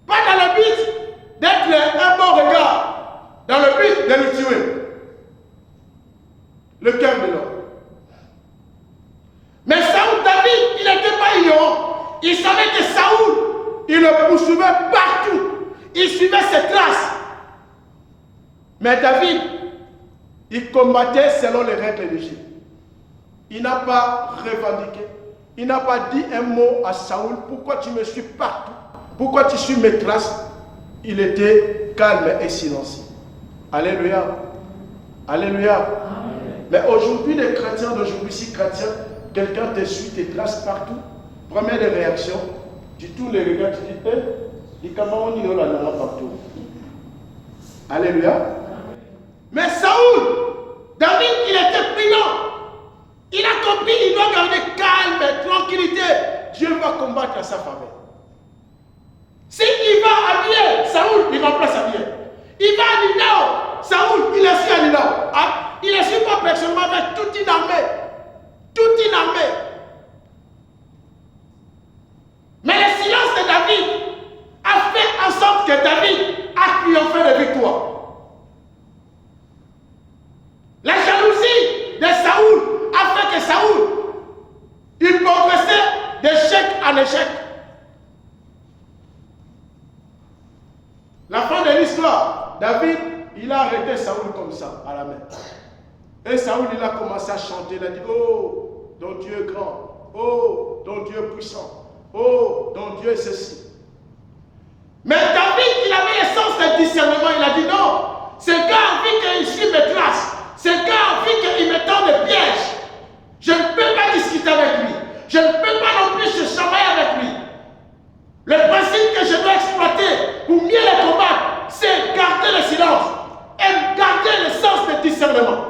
[SPEAKER 1] Pas dans le but d'être un bon regard, dans le but de le tuer. Le cœur de l'homme. Mais Saoul, David, il n'était pas ignorant. Il savait que Saoul, il le poursuivait partout. Il suivait ses traces. Mais David, il combattait selon les règles de Dieu. Il n'a pas revendiqué. Il n'a pas dit un mot à Saoul. Pourquoi tu me suis partout? Pourquoi tu suis mes traces? Il était calme et silencieux. Alléluia. Alléluia. Amen. Mais aujourd'hui, les chrétiens d'aujourd'hui, si chrétiens, quelqu'un te suit, tes traces partout. Première des réactions, tu tournes les regards, tu dis, dis comment on y est là partout. Alléluia. Mais Saoul, David, il était prudent. Il a compris, il doit garder calme, tranquillité. Dieu va combattre à sa faveur. S'il va à Biel, Saoul, il remplace à Biel. Il va à Nidao, Saoul, il est su à Nidao. Il ne suit pas personnellement avec toute une armée. Toute une armée. Mais le silence de David a fait en sorte que David a triomphé de victoire. La jalousie de Saoul a fait que Saoul, il progressait d'échec en échec. La fin de l'histoire, David, il a arrêté Saoul comme ça, à la main. Et Saoul, il a commencé à chanter, il a dit, oh, ton Dieu est grand, oh, ton Dieu est puissant, oh, ton Dieu est ceci. Mais David, il avait le sens de discernement, il a dit, non, ce gars a envie qu'il suive mes traces, ce gars a envie qu'il me tende des pièges. Je ne peux pas discuter avec lui, je ne peux pas non plus se chamailler avec lui. Le principe que je dois exploiter pour mieux les combattre, c'est garder le silence et garder le sens de discernement.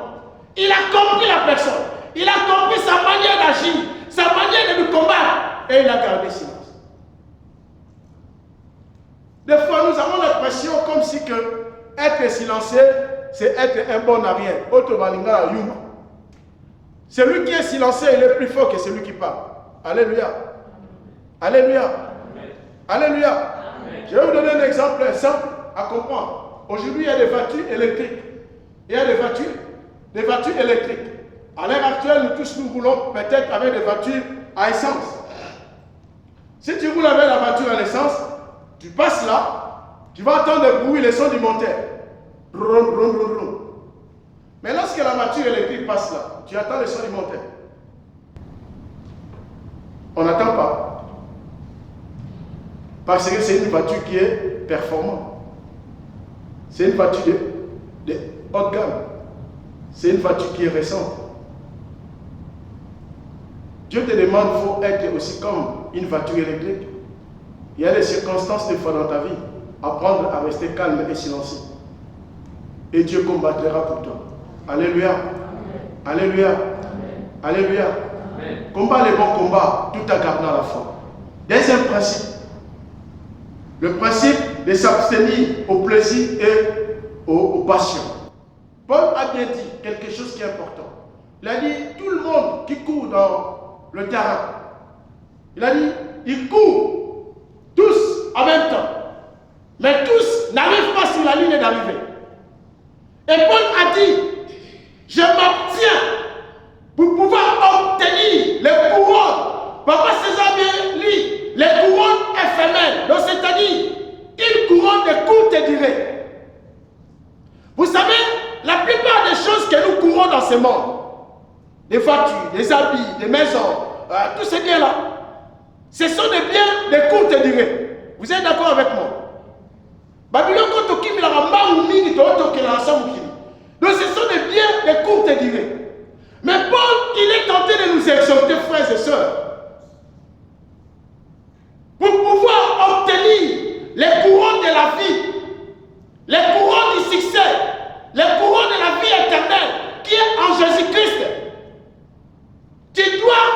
[SPEAKER 1] Il a compris la personne, il a compris sa manière d'agir, sa manière de nous combattre et il a gardé le silence. Des fois, nous avons l'impression comme si que être silencieux, c'est être un bon arrière. Celui qui est silencieux, il est plus fort que celui qui parle. Alléluia. Alléluia. Alléluia. Amen. Je vais vous donner un exemple simple à comprendre. Aujourd'hui, il y a des voitures électriques. Il y a des voitures électriques. À l'heure actuelle, nous tous nous roulons peut-être avec des voitures à essence. Si tu roules avec la voiture à essence, tu passes là, tu vas entendre le bruit, les sons du moteur. Brum, brum, brum, brum. Mais lorsque la voiture électrique passe là, tu entends les sons du moteur. On n'attend pas. Parce que c'est une voiture qui est performante. C'est une voiture de haute gamme. C'est une voiture qui est récente. Dieu te demande, il faut être aussi comme une voiture électrique. Il y a des circonstances des fois dans ta vie. Apprendre à rester calme et silencieux. Et Dieu combattra pour toi. Alléluia. Amen. Alléluia. Amen. Alléluia. Amen. Combat les bons combats tout en gardant la foi. Deuxième principe. Le principe de s'abstenir au plaisir et aux passions. Paul a bien dit quelque chose qui est important. Il a dit, tout le monde qui court dans le terrain, il a dit, ils courent tous en même temps. Mais tous n'arrivent pas sur la ligne d'arrivée. Et Paul a dit, je m'abstiens pour pouvoir obtenir les couronnes. Papa César bien lit. Les couronnes éphémères, donc c'est-à-dire une couronne de courte durée. Vous savez, la plupart des choses que nous courons dans ce monde, des voitures, des habits, des maisons, tous ces biens-là, ce sont des biens de courte durée. Vous êtes d'accord avec moi? Donc ce sont des biens de courte durée. Mais Paul, il est tenté de nous exhorter, frères et sœurs, pour pouvoir obtenir les couronnes de la vie, les couronnes du succès, les couronnes de la vie éternelle qui est en Jésus-Christ. Tu dois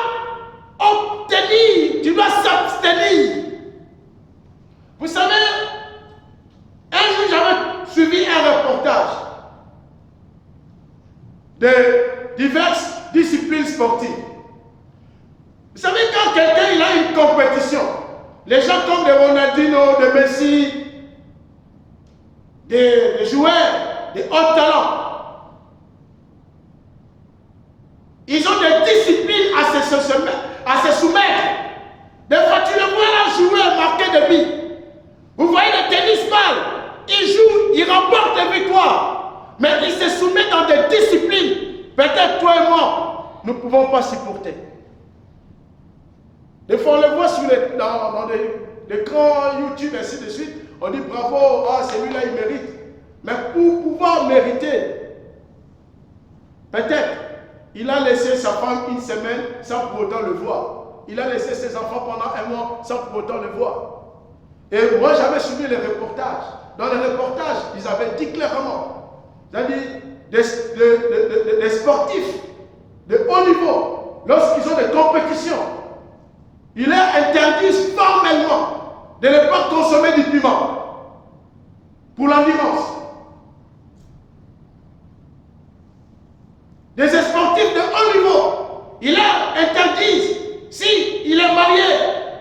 [SPEAKER 1] Vous savez, un jour j'avais suivi un reportage de diverses disciplines sportives. Vous savez, quand quelqu'un il a une compétition, les gens comme des Ronaldinho, des Messi, des joueurs, des hauts talents, ils ont des disciplines à se soumettre. Des fois, tu le vois là jouer et marquer des buts. Vous voyez le tennis-ball, il joue, il remporte des victoires, mais il se soumet dans des disciplines. Peut-être toi et moi, nous ne pouvons pas supporter. Des fois, on le voit dans des grands YouTube, ainsi de suite. On dit bravo, ah, celui-là, il mérite. Mais pour pouvoir mériter, peut-être, il a laissé sa femme une semaine sans pour autant le voir. Il a laissé ses enfants pendant un mois sans pour autant le voir. Et moi, j'avais suivi les reportages. Dans les reportages, ils avaient dit clairement, c'est-à-dire des sportifs de haut niveau, lorsqu'ils ont des compétitions, il est interdit formellement de ne pas consommer du piment pour l'endurance. Des sportifs de haut niveau, il est interdit, s'il est marié,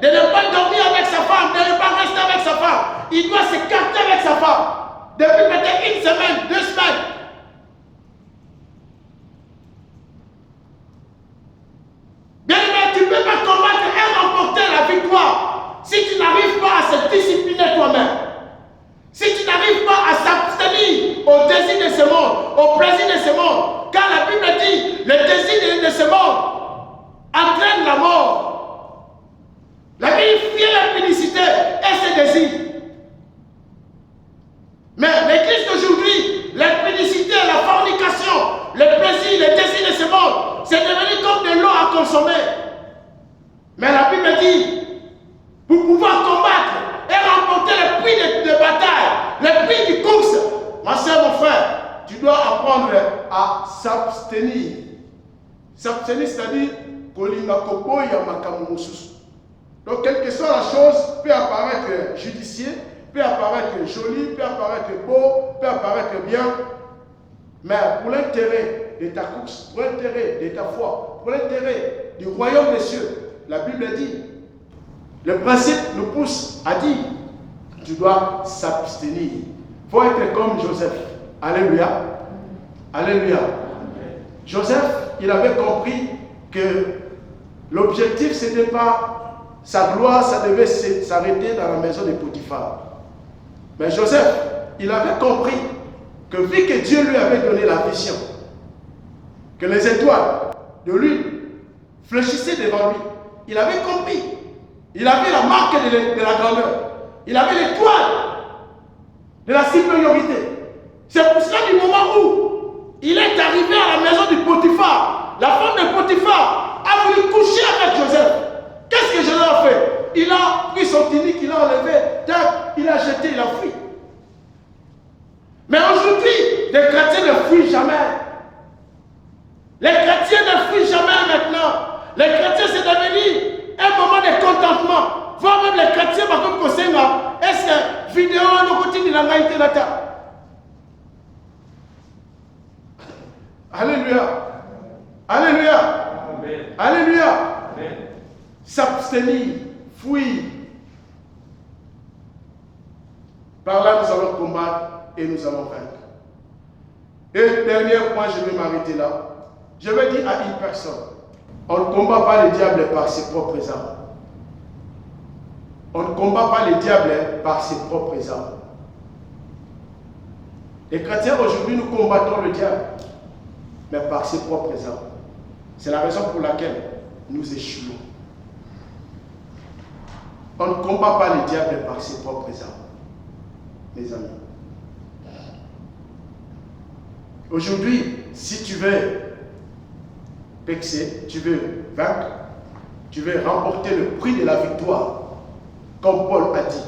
[SPEAKER 1] de ne pas dormir avec sa femme, de ne pas rester avec sa femme. Il doit s'écarter avec sa femme. Depuis peut-être une semaine, 2 semaines. Bien aimé, tu ne peux pas combattre et remporter la victoire si tu n'arrives pas à se discipliner toi-même. Si tu n'arrives pas à s'abstenir au désir de ce monde, au plaisir de ce monde. Car la Bible dit, le désir de ce monde entraîne la mort. La Bible fuit la publicité et ses désirs. Mais l'église d'aujourd'hui, la publicité, la fornication, le plaisir, le désir de ce monde, c'est devenu comme de l'eau à consommer. Mais la Bible dit, pour pouvoir combattre et remporter le prix de bataille, le prix du course, ma soeur, mon frère, tu dois apprendre à s'abstenir. S'abstenir, c'est-à-dire donc, quelle que soit la chose, peut apparaître judicieux, peut apparaître joli, peut apparaître beau, peut apparaître bien, mais pour l'intérêt de ta course, pour l'intérêt de ta foi, pour l'intérêt du royaume des cieux, la Bible dit, le principe nous pousse à dire, tu dois s'abstenir. Il faut être comme Joseph. Alléluia. Alléluia. Joseph, il avait compris que l'objectif, ce n'était pas sa gloire, ça devait s'arrêter dans la maison de Potiphar. Mais Joseph, il avait compris que vu que Dieu lui avait donné la vision, que les étoiles de l'huile fléchissaient devant lui, il avait compris. Il avait la marque de la grandeur. Il avait l'étoile de la supériorité. C'est pour cela du moment où il est arrivé à la maison de Potiphar, la femme de Potiphar a voulu coucher avec Joseph. Qu'est-ce que Joseph a fait? Il a pris son tunique, il a enlevé, il a jeté, il a fui. Mais aujourd'hui, les chrétiens ne fuient jamais. Les chrétiens ne fuient jamais maintenant. Les chrétiens, c'est devenu un moment de contentement. Voir même les chrétiens, comme Kosenga, est-ce que vidéo nous continue de la réalité là-dedans? Alléluia. Alléluia. Amen. Alléluia. Amen. S'abstenir, fuir. Par là, nous allons combattre et nous allons vaincre. Et dernier point, je vais m'arrêter là. Je vais dire à une personne, on ne combat pas le diable par ses propres armes. On ne combat pas le diable par ses propres armes. Les chrétiens aujourd'hui, nous combattons le diable, mais par ses propres armes. C'est la raison pour laquelle nous échouons. On ne combat pas le diable par ses propres armes, mes amis. Aujourd'hui, si tu veux vexer, tu veux vaincre, tu veux remporter le prix de la victoire, comme Paul a dit,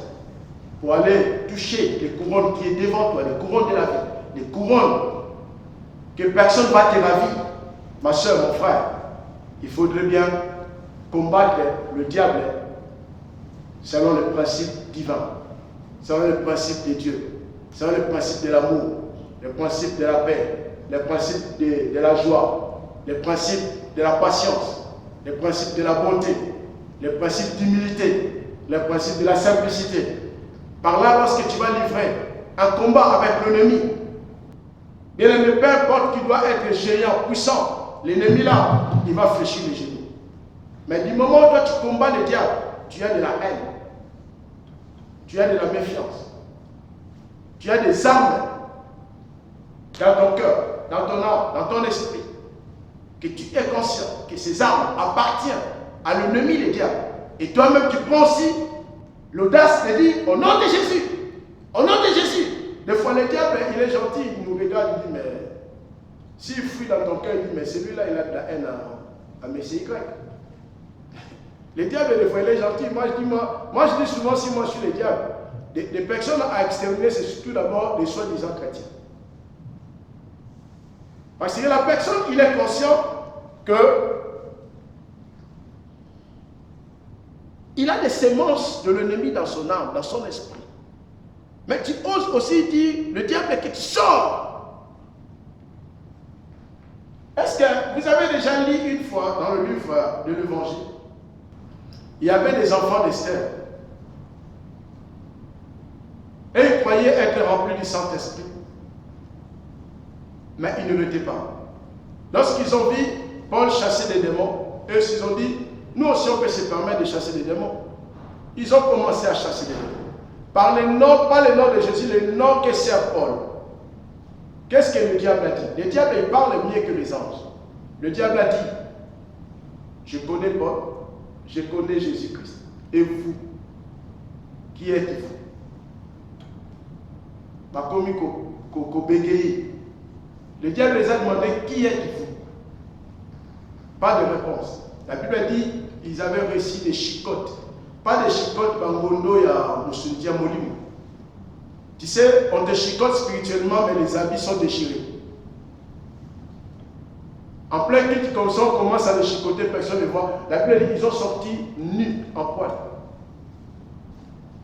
[SPEAKER 1] pour aller toucher les couronnes qui est devant toi, les couronnes de la vie, les couronnes que personne ne va te ravir. Ma soeur, mon frère, il faudrait bien combattre le diable selon le principe divin. Ça va le principe de Dieu. Ça va le principe de l'amour, le principe de la paix, le principe de la joie, le principe de la patience, le principe de la bonté, le principe d'humilité, le principe de la simplicité. Par là, lorsque tu vas livrer un combat avec l'ennemi, bien aimé, peu importe qu'il doit être géant, puissant, l'ennemi là, il va fléchir les genoux. Mais du moment où toi tu combats le diable, tu as de la haine, tu as de la méfiance, tu as des armes dans ton cœur, dans ton âme, dans ton esprit, que tu es conscient que ces armes appartiennent à l'ennemi, le diable. Et toi-même, tu prends aussi l'audace de dire au nom de Jésus, au nom de Jésus. Des fois, le diable, il est gentil, il nous regarde, il dit, mais s'il fuit dans ton cœur, il dit, mais celui-là, il a de la haine à Messie Y. Le diable, des fois, il est gentil. Moi, je dis souvent, si moi je suis le diable, des personnes à exterminer, c'est surtout d'abord des soi-disant chrétiens. Parce que la personne, il est conscient que il a des sémences de l'ennemi dans son âme, dans son esprit. Mais tu oses aussi dire, le diable est que tu sors. Est-ce que vous avez déjà lu une fois dans le livre de l'Évangile, il y avait des enfants d'Esther. Et ils croyaient être remplis du Saint-Esprit. Mais ils ne l'étaient pas. Lorsqu'ils ont vu Paul chasser des démons, eux ils ont dit, nous aussi on peut se permettre de chasser des démons. Ils ont commencé à chasser des démons. Par le nom, pas le nom de Jésus, le nom que sert Paul. Qu'est-ce que le diable a dit? Le diable il parle mieux que les anges. Le diable a dit, je connais Paul, je connais Jésus-Christ. Et vous, qui êtes-vous? Le diable les a demandé, qui êtes-vous? Pas de réponse. La Bible dit, ils avaient reçu des chicottes. Pas des chicottes bangondo ya musundia molimu. Tu sais, on te chicote spirituellement, mais les habits sont déchirés. En plein culte comme ça, on commence à les chicoter, personne ne voit. La Bible dit, ils ont sorti nus en poil.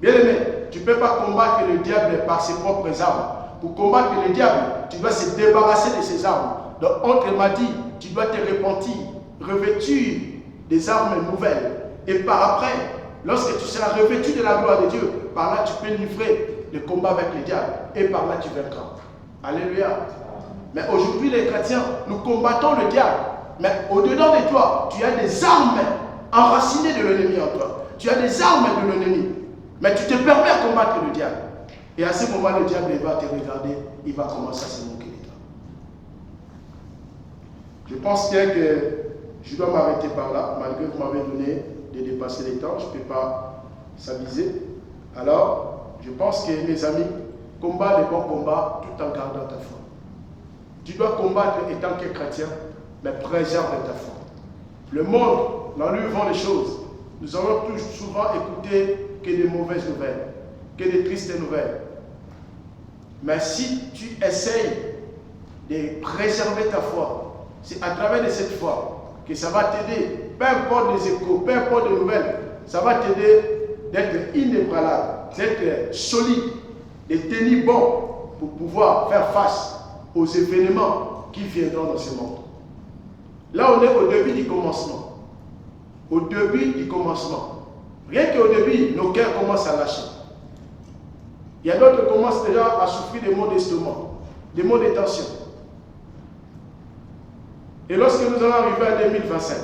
[SPEAKER 1] Bien aimé, tu ne peux pas combattre le diable par ses propres armes. Pour combattre le diable, tu dois se débarrasser de ses armes. Donc, on m'a dit, tu dois te repentir, revêtir des armes nouvelles. Et par après, lorsque tu seras revêtu de la gloire de Dieu, par là, tu peux livrer le combat avec le diable. Et par là, tu vaincras. Alléluia. Mais aujourd'hui, les chrétiens, nous combattons le diable. Mais au-dedans de toi, tu as des armes enracinées de l'ennemi en toi. Tu as des armes de l'ennemi. Mais tu te permets à combattre le diable. Et à ce moment, le diable il va te regarder, il va commencer à se moquer de toi. Je pense bien que je dois m'arrêter par là, malgré que vous m'avez donné de dépasser les temps, je ne peux pas s'aviser. Alors, je pense que mes amis, combat les bons combats tout en gardant ta foi. Tu dois combattre étant que chrétien, mais préserve ta foi. Le monde, dans lui vend les choses. Nous allons souvent écouter que des mauvaises nouvelles, que des tristes nouvelles. Mais si tu essayes de préserver ta foi, c'est à travers de cette foi que ça va t'aider, peu importe les échos, peu importe les nouvelles, ça va t'aider d'être inébranlable, d'être solide, de tenir bon pour pouvoir faire face aux événements qui viendront dans ce monde. Là, on est au début du commencement. Au début du commencement. Rien qu'au début, nos cœurs commencent à lâcher. Il y a d'autres qui commencent déjà à souffrir des maux d'estomac, des maux de tension. Et lorsque nous allons arriver à 2025,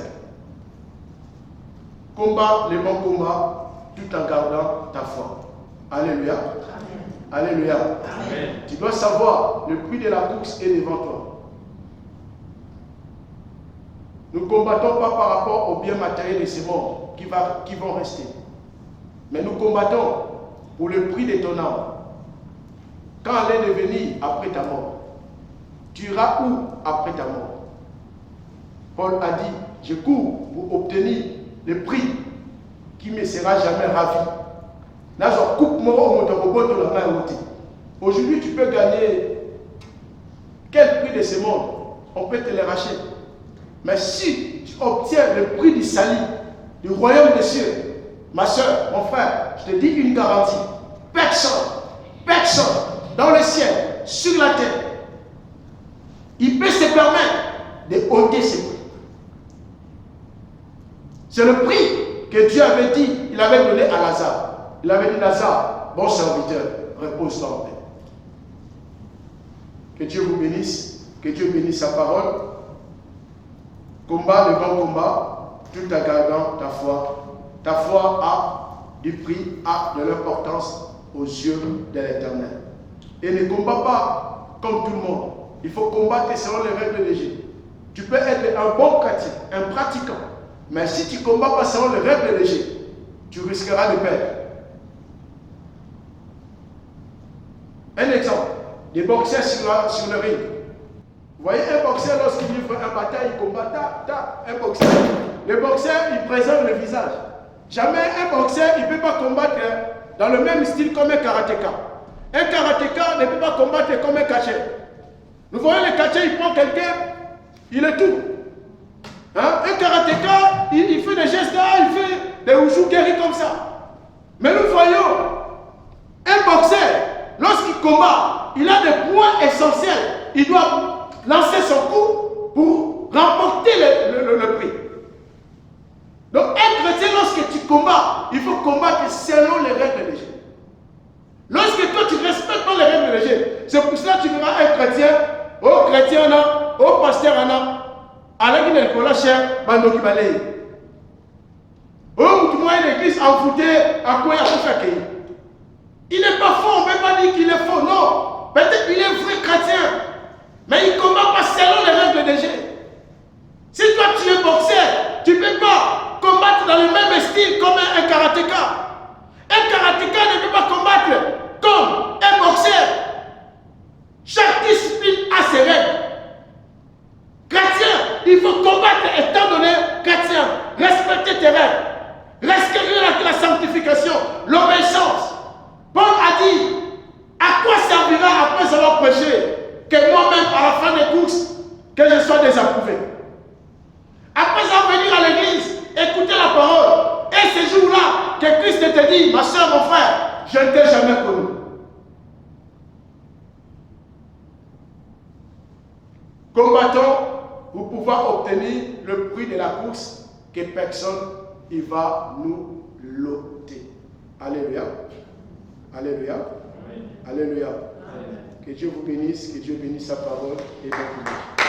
[SPEAKER 1] combat les bons combats tout en gardant ta foi. Alléluia. Amen. Alléluia. Amen. Tu dois savoir, le prix de la course est devant toi. Nous ne combattons pas par rapport aux biens matériels de ce monde qui vont rester. Mais nous combattons pour le prix de ton âme. Quand allait devenir après ta mort? Tu iras où après ta mort? Paul a dit, je cours pour obtenir le prix qui ne me sera jamais ravi. Aujourd'hui, tu peux gagner quel prix de ce monde? On peut te le racheter. Mais si tu obtiens le prix du salut, du royaume des cieux, ma soeur, mon frère, je te dis une garantie. Peu personne dans le ciel, sur la terre, il peut se permettre de ôter ses prix. C'est le prix que Dieu avait dit, il avait donné à Lazare. Il avait dit, Lazare, bon serviteur, repose-toi en paix. Que Dieu vous bénisse, que Dieu bénisse sa parole. Combat le bon combat, tout en gardant ta foi. Ta foi a du prix, a de l'importance aux yeux de l'Éternel. Et ne combat pas comme tout le monde. Il faut combattre selon les règles de Dieu. Tu peux être un bon chrétien, un pratiquant. Mais si tu ne combats pas selon les règles de Dieu, tu risqueras de perdre. Un exemple, des boxeurs sur le ring. Vous voyez un boxeur lorsqu'il livre un bataille, il combat, un boxeur. Le boxeur, il présente le visage. Jamais un boxeur, il ne peut pas combattre dans le même style comme un karatéka. Un karatéka ne peut pas combattre comme un catcheur. Nous voyons le catcheur, il prend quelqu'un, il est tout. Hein? Un karatéka, il fait des gestes là, il fait des wushu guéris comme ça. Mais nous voyons un boxeur, lorsqu'il combat, il a des points essentiels. Il doit lancer son coup pour remporter le prix. Donc, un chrétien, lorsque tu combats, il faut combattre selon les règles de Dieu. Lorsque toi, tu respectes pas les règles de Dieu, c'est pour cela que tu verras un chrétien, au chrétien, au pasteur, à la guinée de la chair, Bandoki Balei. Oh, tu vois une église envoûtée à quoi il y a tout fait. Il n'est pas faux, on ne peut pas dire qu'il est faux, non. Peut-être qu'il est vrai chrétien, mais il ne combat pas selon les règles de Dieu. Si toi tu es boxeur, tu ne peux pas combattre dans le même style comme un karatéka. Un karatéka ne peut pas combattre comme un boxeur. Chaque discipline a ses règles. Chrétien, il faut combattre étant donné chrétien. Respecter tes règles. Respecter la sanctification, l'obéissance. Paul a dit, à quoi servira après avoir prêché que moi-même à la fin des courses, que je sois désapprouvé. Après avoir venu à l'église, écouter la parole, et ce jour-là, que Christ te dit, ma soeur, mon frère, je ne t'ai jamais connu. Combattons pour pouvoir obtenir le prix de la course que personne ne va nous l'ôter. Alléluia. Alléluia. Alléluia. Que Dieu vous bénisse, que Dieu bénisse sa parole et votre vie.